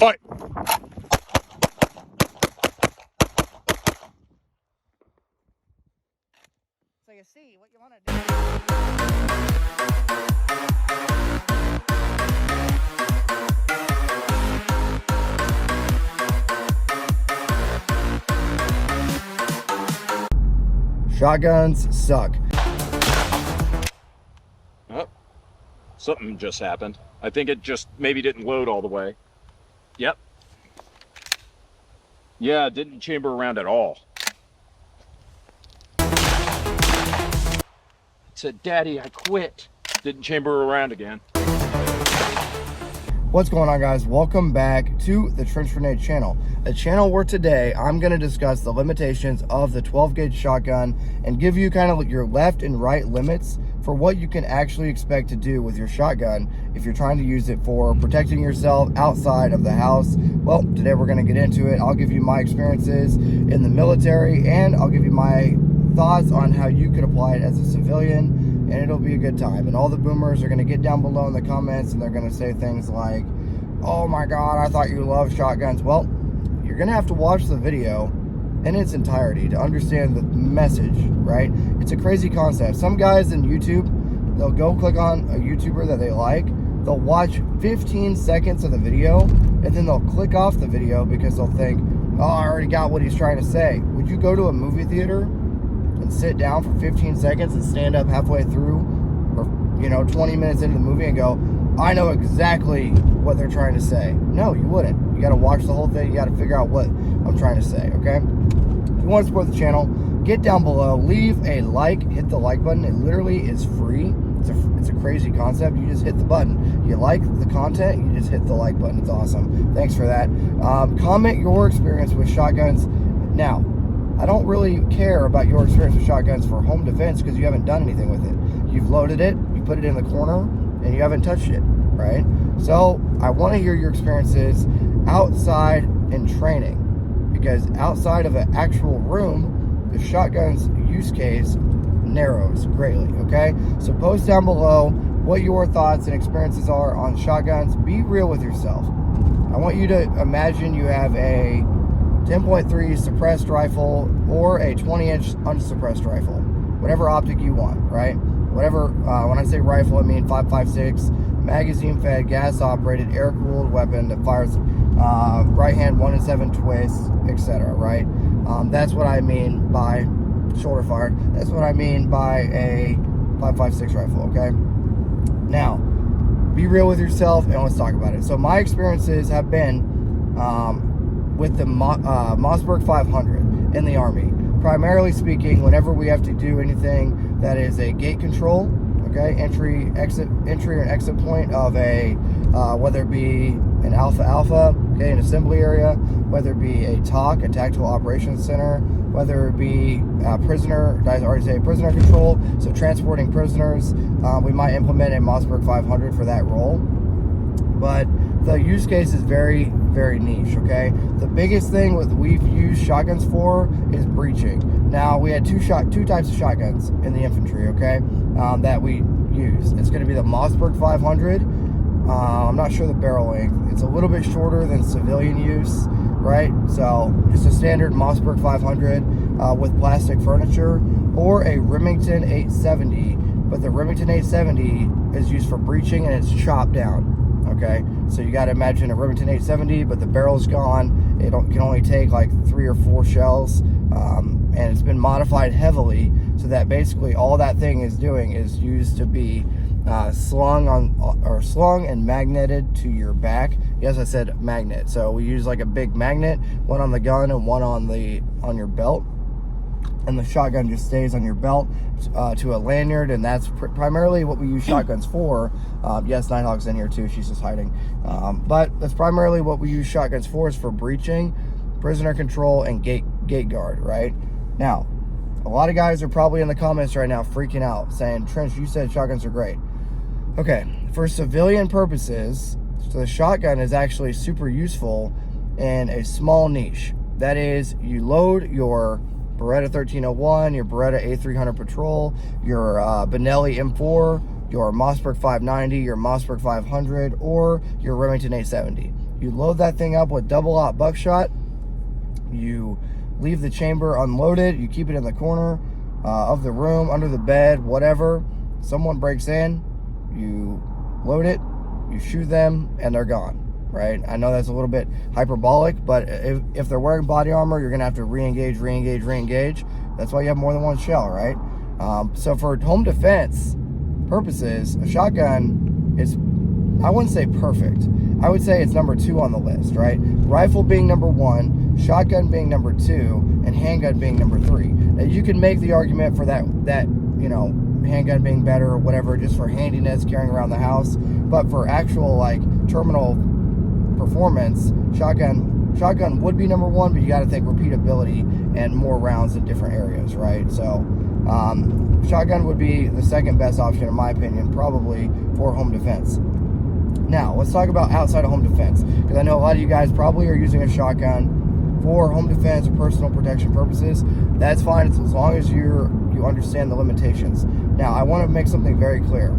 Fight! So you see, what you want to do. Shotguns suck. Oh, something just happened. I think it just maybe didn't load all the way. Yep. Yeah, it didn't chamber around at all. It said, "Daddy, I quit." Didn't chamber around again. What's going on, guys? Welcome back to the Trench Grenade channel, a channel where today I'm going to discuss the limitations of the 12 gauge shotgun and give you kind of your left and right limits for what you can actually expect to do with your shotgun if you're trying to use it for protecting yourself outside of the house. Well, today we're going to get into it. I'll give you my experiences in the military, and I'll give you my thoughts on how you could apply it as a civilian, and it'll be a good time. And all the boomers are going to get down below in the comments and they're going to say things like, "Oh my God, I thought you loved shotguns." Well, you're going to have to watch the video in its entirety to understand the message, right? It's a crazy concept. Some guys in YouTube, they'll go click on a YouTuber that they like, they'll watch 15 seconds of the video, and then they'll click off the video because they'll think, "Oh, I already got what he's trying to say." Would you go to a movie theater and sit down for 15 seconds and stand up halfway through, or 20 minutes into the movie and go, "I know exactly what they're trying to say"? No, you wouldn't. You got to watch the whole thing. You got to figure out what I'm trying to say, okay? If you want to support the channel, get down below, leave a like, hit the like button. It literally is free. It's a crazy concept. You just hit the button. You like the content, you just hit the like button. It's awesome. Thanks for that. Comment your experience with shotguns. Now, I don't really care about your experience with shotguns for home defense because you haven't done anything with it. You've loaded it, you put it in the corner, and you haven't touched it, right? So I want to hear your experiences outside in training, because outside of an actual room, the shotgun's use case narrows greatly, okay? So post down below what your thoughts and experiences are on shotguns. Be real with yourself. I want you to imagine you have a 10.3 suppressed rifle or a 20-inch unsuppressed rifle, whatever optic you want, right? Whatever, when I say rifle, I mean 5.56 magazine-fed, gas-operated, air-cooled weapon that fires right-hand 1 in 7 twists, etc., right? That's what I mean by shoulder-fired. That's what I mean by a 5.56 rifle, okay? Now, be real with yourself, and let's talk about it. So my experiences have been with the Mossberg 500 in the Army. Primarily speaking, whenever we have to do anything that is a gate control, okay, entry or exit point of a, whether it be an alpha, okay, an assembly area, whether it be a TOC, a tactical operations center, whether it be prisoner, did I already say prisoner control, so transporting prisoners, we might implement a Mossberg 500 for that role. But the use case is very, very niche, okay? The biggest thing we've used shotguns for is breaching. Now, we had two types of shotguns in the infantry, okay, that we use. It's going to be the Mossberg 500. I'm not sure the barrel length. It's a little bit shorter than civilian use, right? So just a standard Mossberg 500 with plastic furniture, or a Remington 870. But the Remington 870 is used for breaching, and it's chopped down. Okay, so you got to imagine a Remington 870, but the barrel's gone. It can only take like 3 or 4 shells, and it's been modified heavily so that basically all that thing is doing is used to be slung and magneted to your back. Yes, I said magnet. So we use like a big magnet, one on the gun and one on your belt. And the shotgun just stays on your belt to a lanyard, and that's primarily what we use shotguns for. Yes, Nighthawk's in here too, she's just hiding. But that's primarily what we use shotguns for, is for breaching, prisoner control, and gate guard, right? Now, a lot of guys are probably in the comments right now freaking out, saying, "Trench, you said shotguns are great." Okay, for civilian purposes, so the shotgun is actually super useful in a small niche. That is, you load your Beretta 1301, your Beretta A300 Patrol, your Benelli M4, your Mossberg 590, your Mossberg 500, or your Remington 870. You load that thing up with double-aught buckshot. You leave the chamber unloaded. You keep it in the corner of the room, under the bed, whatever. Someone breaks in, you load it, you shoot them, and they're gone, right? I know that's a little bit hyperbolic, but if they're wearing body armor, you're going to have to re-engage. That's why you have more than one shell, right? So for home defense purposes, a shotgun is, I wouldn't say perfect. I would say it's number 2 on the list, right? Rifle being number 1, shotgun being number 2, and handgun being number 3. Now, you can make the argument for that, handgun being better or whatever, just for handiness, carrying around the house. But for actual, like, terminal performance, shotgun would be number 1, but you got to think repeatability and more rounds in different areas, right? So, shotgun would be the second best option, in my opinion, probably for home defense. Now, let's talk about outside of home defense, because I know a lot of you guys probably are using a shotgun for home defense or personal protection purposes. That's fine as long as you understand the limitations. Now, I want to make something very clear.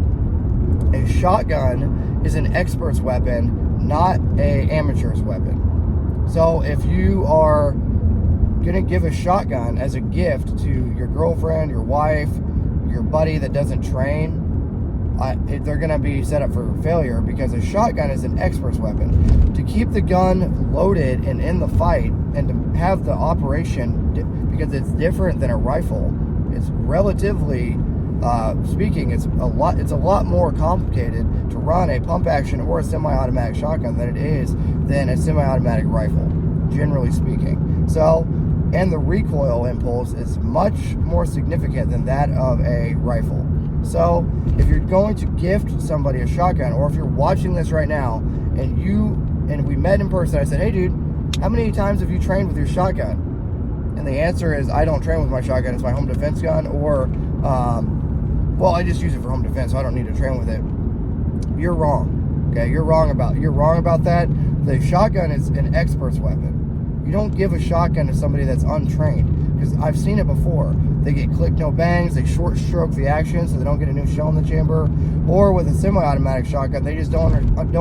A shotgun is an expert's weapon, not an amateur's weapon. So if you are going to give a shotgun as a gift to your girlfriend, your wife, your buddy that doesn't train, they're going to be set up for failure, because a shotgun is an expert's weapon. To keep the gun loaded and in the fight, and to have the operation, because it's different than a rifle, it's relatively speaking, it's a lot more complicated to run a pump action or a semi-automatic shotgun than a semi-automatic rifle, generally speaking. So, and the recoil impulse is much more significant than that of a rifle. So if you're going to gift somebody a shotgun, or if you're watching this right now and we met in person, I said, hey dude, how many times have you trained with your shotgun? And the answer is, I don't train with my shotgun, it's my home defense gun, or well, I just use it for home defense, so I don't need to train with it. You're wrong. Okay, you're wrong about that. The shotgun is an expert's weapon. You don't give a shotgun to somebody that's untrained, because I've seen it before. They get click no bangs, they short stroke the action so they don't get a new shell in the chamber. Or with a semi-automatic shotgun, they just don't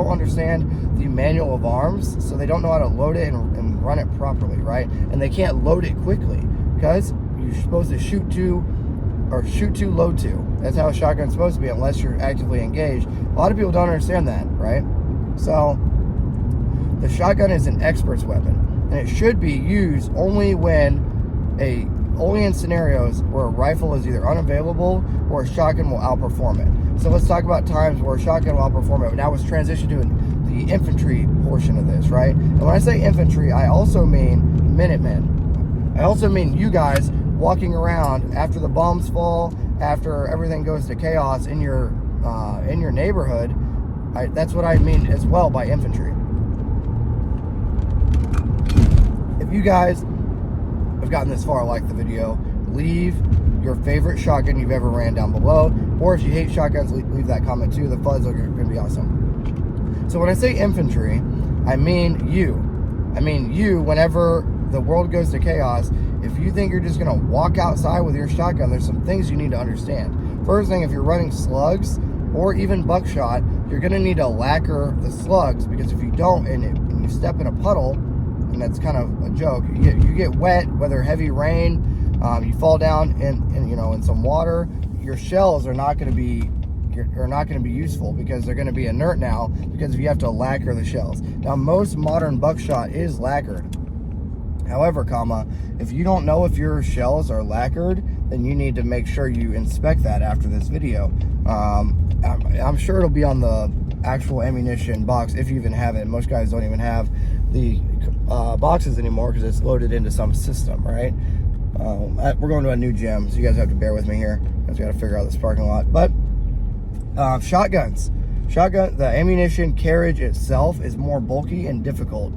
understand the manual of arms, so they don't know how to load it and run it properly, right? And they can't load it quickly, because you're supposed to shoot to, load to. That's how a shotgun's supposed to be, unless you're actively engaged. A lot of people don't understand that, right? So the shotgun is an expert's weapon, and it should be used only in scenarios where a rifle is either unavailable or a shotgun will outperform it. So let's talk about times where a shotgun will outperform it. Now let's transition to the infantry portion of this, right? And when I say infantry, I also mean Minutemen. I also mean you guys walking around after the bombs fall, after everything goes to chaos in your neighborhood. That's what I mean as well by infantry. If you guys have gotten this far, like the video, leave your favorite shotgun you've ever ran down below, or if you hate shotguns, leave that comment too. The fuzz are going to be awesome. So when I say infantry, I mean you. Whenever the world goes to chaos, if you think you're just going to walk outside with your shotgun, there's some things you need to understand. First thing, if you're running slugs or even buckshot, you're going to need to lacquer the slugs, because if you don't, and you step in a puddle, and that's kind of a joke, you get wet, whether heavy rain, you fall down in some water, your shells are not going to be useful, because they're going to be inert now, because you have to lacquer the shells. Now, most modern buckshot is lacquered. However, if you don't know if your shells are lacquered, then you need to make sure you inspect that after this video. I'm sure it'll be on the actual ammunition box, if you even have it. Most guys don't even have the boxes anymore, because it's loaded into some system, right? We're going to a new gym, so you guys have to bear with me here. I just got to figure out this parking lot. But shotguns, the ammunition carriage itself is more bulky and difficult.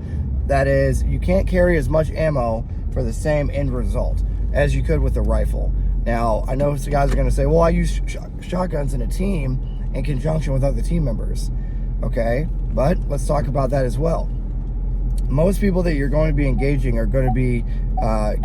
That is, you can't carry as much ammo for the same end result as you could with a rifle. Now, I know some guys are going to say, well, I use shotguns in a team in conjunction with other team members. Okay, but let's talk about that as well. Most people that you're going to be engaging are going to be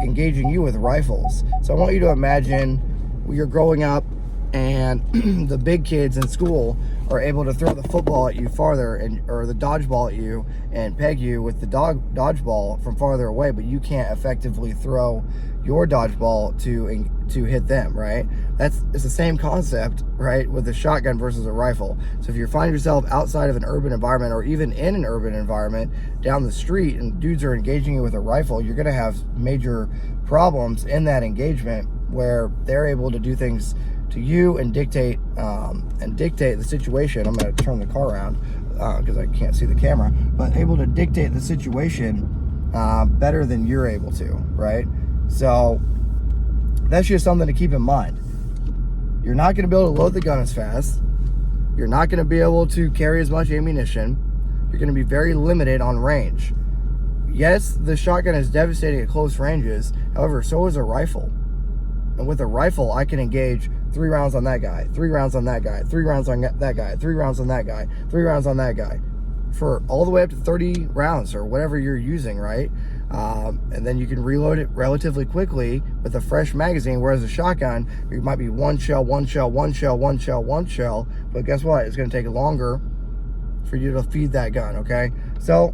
engaging you with rifles. So I want you to imagine you're growing up and the big kids in school are able to throw the football at you farther, or the dodgeball at you and peg you with the dodgeball from farther away, but you can't effectively throw your dodgeball to hit them, right? It's the same concept, right, with a shotgun versus a rifle. So if you find yourself outside of an urban environment, or even in an urban environment down the street, and dudes are engaging you with a rifle, you're going to have major problems in that engagement where they're able to do things to you and dictate the situation. I'm going to turn the car around because I can't see the camera, but able to dictate the situation better than you're able to, right? So that's just something to keep in mind. You're not going to be able to load the gun as fast. You're not going to be able to carry as much ammunition. You're going to be very limited on range. Yes, the shotgun is devastating at close ranges. However, so is a rifle. And with a rifle, I can engage 3 rounds on that guy, 3 rounds on that guy, 3 rounds on that guy, 3 rounds on that guy, 3 rounds on that guy, for all the way up to 30 rounds or whatever you're using, right? And then you can reload it relatively quickly with a fresh magazine, whereas a shotgun, it might be one shell, but guess what? It's going to take longer for you to feed that gun, okay? So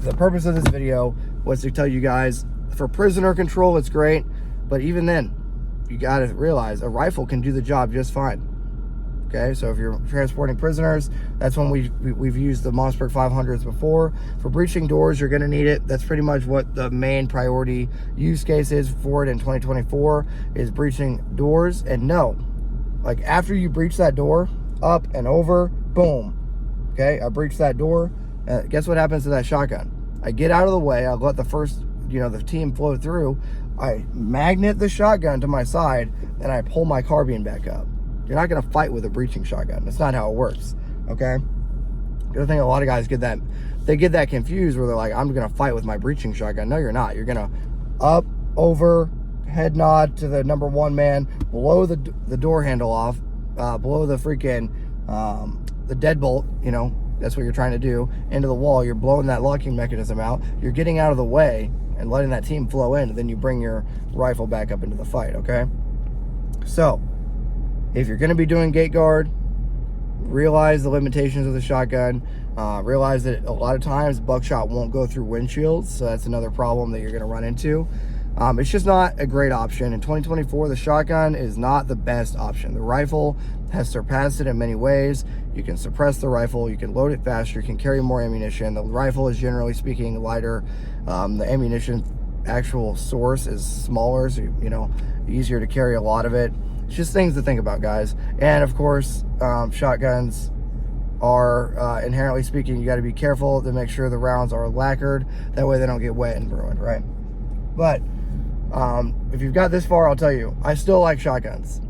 the purpose of this video was to tell you guys, for prisoner control, it's great, but even then, you got to realize a rifle can do the job just fine. Okay, so if you're transporting prisoners, that's when we've used the Mossberg 500s before. For breaching doors, you're going to need it. That's pretty much what the main priority use case is for it in 2024, is breaching doors. And no, like after you breach that door, up and over, boom. Okay, I breached that door. Guess what happens to that shotgun? I get out of the way. I let the first, the team flow through. I magnet the shotgun to my side, and I pull my carbine back up. You're not going to fight with a breaching shotgun. That's not how it works, okay? The other thing, a lot of guys get that confused, where they're like, I'm going to fight with my breaching shotgun. No, you're not. You're going to up, over, head nod to the number 1 man, blow the door handle off, blow the freaking, the deadbolt, that's what you're trying to do, into the wall. You're blowing that locking mechanism out. You're getting out of the way and letting that team flow in, and then you bring your rifle back up into the fight, okay? So, if you're going to be doing gate guard, realize the limitations of the shotgun. Realize that a lot of times buckshot won't go through windshields, so that's another problem that you're going to run into. It's just not a great option. In 2024, the shotgun is not the best option. The rifle has surpassed it in many ways. You can suppress the rifle, you can load it faster, you can carry more ammunition. The rifle is, generally speaking, lighter. The ammunition actual source is smaller, so easier to carry a lot of it. It's just things to think about, guys. And of course, shotguns are inherently speaking, you got to be careful to make sure the rounds are lacquered. That way they don't get wet and ruined, right? But if you've got this far, I'll tell you, I still like shotguns.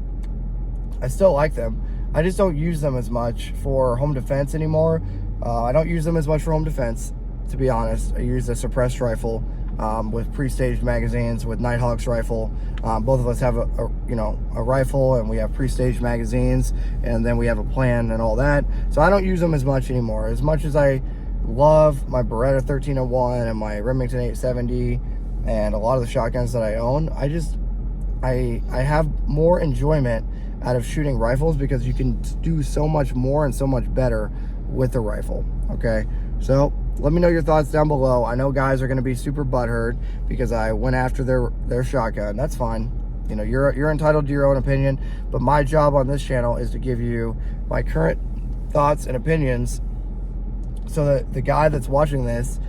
I still like them. I just don't use them as much for home defense anymore. I don't use them as much for home defense, to be honest. I use a suppressed rifle with pre-staged magazines, with Nighthawk's rifle. Both of us have a rifle, and we have pre-staged magazines, and then we have a plan and all that. So I don't use them as much anymore. As much as I love my Beretta 1301 and my Remington 870 and a lot of the shotguns that I own, I have more enjoyment out of shooting rifles, because you can do so much more and so much better with the rifle, okay? So let me know your thoughts down below. I know guys are going to be super butthurt because I went after their shotgun. That's fine. You're entitled to your own opinion, but my job on this channel is to give you my current thoughts and opinions, so that the guy that's watching this,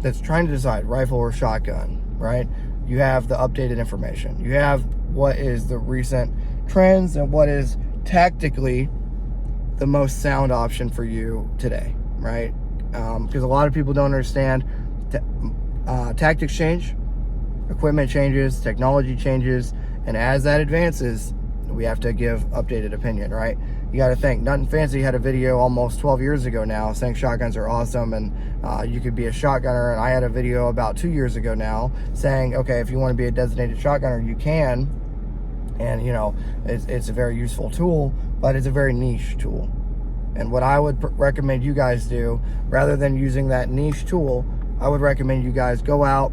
that's trying to decide rifle or shotgun, right? You have the updated information. You have what is the recent trends and what is tactically the most sound option for you today, right? Because a lot of people don't understand tactics change, equipment changes, technology changes, and as that advances, we have to give updated opinion, right? You got to think, Nothing Fancy had a video almost 12 years ago now saying shotguns are awesome and you could be a shotgunner, and I had a video about 2 years ago now saying, okay, if you want to be a designated shotgunner, you can, and it's a very useful tool, but it's a very niche tool. And what I would recommend you guys do, rather than using that niche tool, I would recommend you guys go out,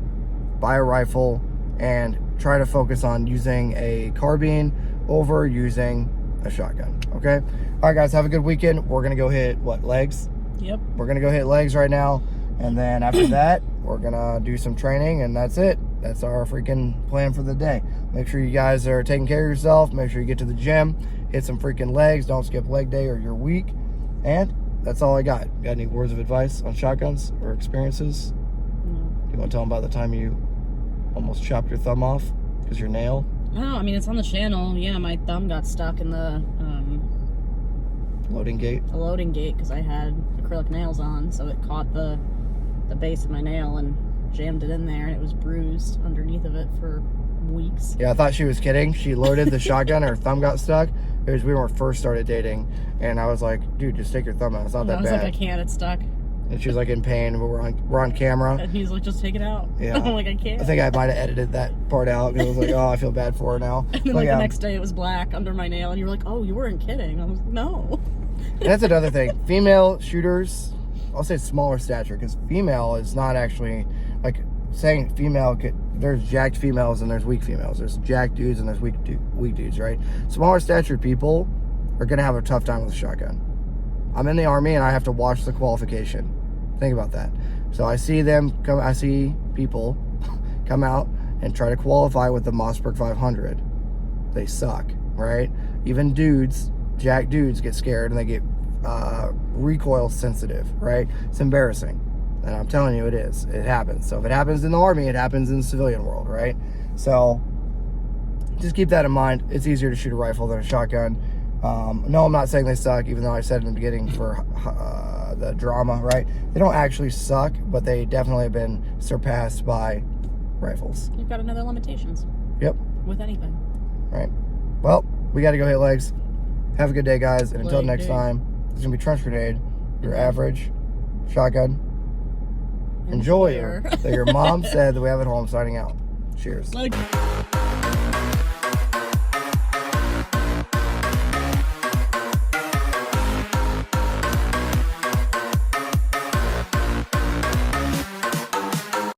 buy a rifle, and try to focus on using a carbine over using a shotgun. Okay. All right, guys, have a good weekend. We're going to go hit what, legs? Yep. We're going to go hit legs right now. And then after that, we're going to do some training, and that's it. That's our freaking plan for the day. Make sure you guys are taking care of yourself. Make sure you get to the gym, hit some freaking legs. Don't skip leg day or you're weak. And that's all I got. Got any words of advice on shotguns or experiences? No. You want to tell them about the time you almost chopped your thumb off because your nail? Oh, I mean, it's on the channel. Yeah, my thumb got stuck in the Loading gate? the loading gate because I had acrylic nails on, so it caught the base of my nail and jammed it in there, and it was bruised underneath of it for weeks. Yeah, I thought she was kidding. She loaded the shotgun, her thumb got stuck. It was when we first started dating, and I was like, dude, just take your thumb out. It's not And that I was bad. like, I can't, it's stuck. And she was like in pain, but we're on camera. And he's like, just take it out. Yeah. I'm like, I can't. I think I might have edited that part out because I was like, oh, I feel bad for her now. And then But like yeah, the next day it was black under my nail, and you were like, oh, you weren't kidding. I was like, no. that's another thing. Female shooters, I'll say smaller stature, because female is not actually, like, saying female, there's jacked females and there's weak females. There's jacked dudes and there's weak dudes, right? Smaller statured people are going to have a tough time with a shotgun. I'm in the Army and I have to watch the qualification. Think about that. So I see people come out and try to qualify with the Mossberg 500. They suck, right? Even dudes, jack dudes, get scared and they get recoil sensitive, right? It's embarrassing. And I'm telling you, it is. It happens. So if it happens in the Army, it happens in the civilian world, right? So just keep that in mind. It's easier to shoot a rifle than a shotgun. No, I'm not saying they suck, even though I said in the beginning for the drama, right? They don't actually suck, but they definitely have been surpassed by rifles. You've got another limitations. Yep. With anything. Right. Well, we got to go hit legs. Have a good day, guys. And until Leg next day. time, it's going to be Trench Grenade, your average shotgun enjoyer that your mom said that we have at home, signing out. Cheers. Like